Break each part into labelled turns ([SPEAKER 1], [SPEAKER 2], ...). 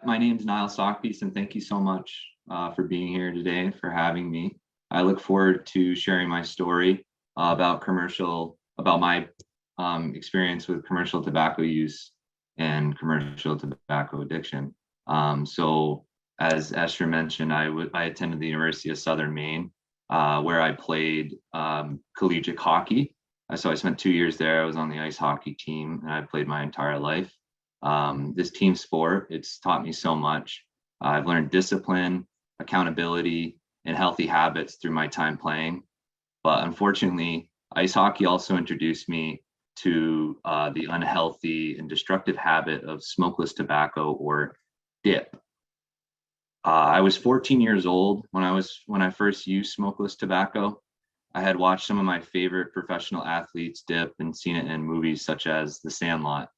[SPEAKER 1] My name's Nyle Sockbeson. Thank you so much for being here today, for having me. I look forward to sharing my story about my experience with commercial tobacco use and commercial tobacco addiction. So, as Esther mentioned, I attended the University of Southern Maine, where I played collegiate hockey. So I spent 2 years there. I was on the ice hockey team, and I played my entire life. This team sport, it's taught me so much. I've learned discipline, accountability, and healthy habits through my time playing. But unfortunately, ice hockey also introduced me to the unhealthy and destructive habit of smokeless tobacco, or dip. I was 14 years old when I first used smokeless tobacco. I had watched some of my favorite professional athletes dip and seen it in movies such as The Sandlot.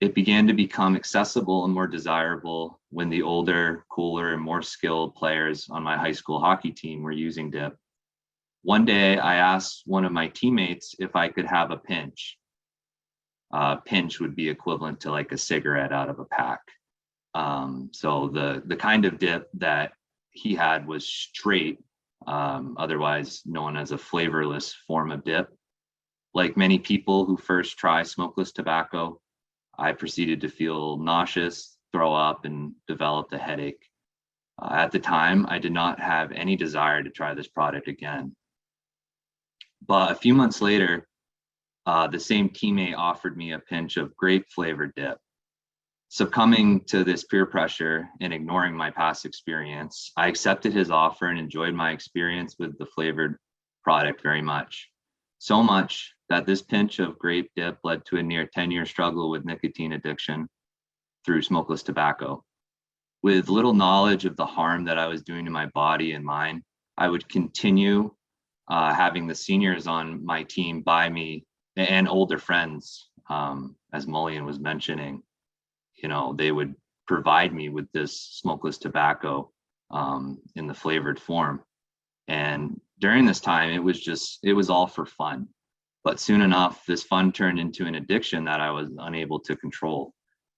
[SPEAKER 1] It began to become accessible and more desirable when the older, cooler, and more skilled players on my high school hockey team were using dip. One day, I asked one of my teammates if I could have a pinch. Pinch would be equivalent to like a cigarette out of a pack. So the kind of dip that he had was straight, otherwise known as a flavorless form of dip. Like many people who first try smokeless tobacco, I proceeded to feel nauseous, throw up, and developed a headache. At the time, I did not have any desire to try this product again. But a few months later, the same teammate offered me a pinch of grape flavored dip. Succumbing to this peer pressure and ignoring my past experience, I accepted his offer and enjoyed my experience with the flavored product very much. So much that this pinch of grape dip led to a near 10-year struggle with nicotine addiction through smokeless tobacco. With little knowledge of the harm that I was doing to my body and mind, I would continue having the seniors on my team buy me, and older friends, as Mullion was mentioning. They would provide me with this smokeless tobacco in the flavored form. And during this time, it was all for fun. But soon enough, this fun turned into an addiction that I was unable to control.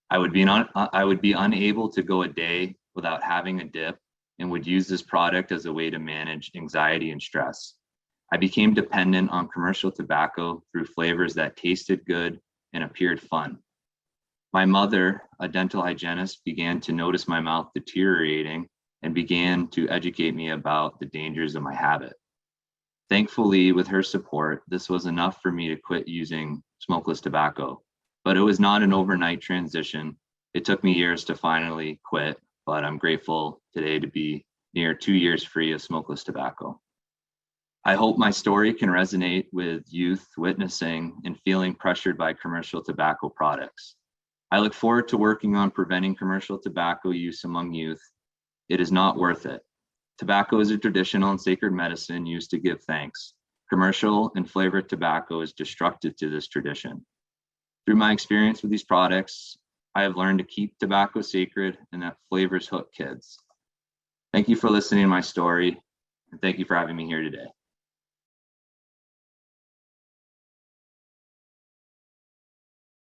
[SPEAKER 1] I would be unable to go a day without having a dip, and would use this product as a way to manage anxiety and stress. I became dependent on commercial tobacco through flavors that tasted good and appeared fun. My mother, a dental hygienist, began to notice my mouth deteriorating and began to educate me about the dangers of my habit. Thankfully, with her support, this was enough for me to quit using smokeless tobacco. But it was not an overnight transition. It took me years to finally quit, but I'm grateful today to be near 2 years free of smokeless tobacco. I hope my story can resonate with youth witnessing and feeling pressured by commercial tobacco products. I look forward to working on preventing commercial tobacco use among youth. It is not worth it. Tobacco is a traditional and sacred medicine used to give thanks. Commercial and flavored tobacco is destructive to this tradition. Through my experience with these products, I have learned to keep tobacco sacred and that flavors hook kids. Thank you for listening to my story, and thank you for having me here today.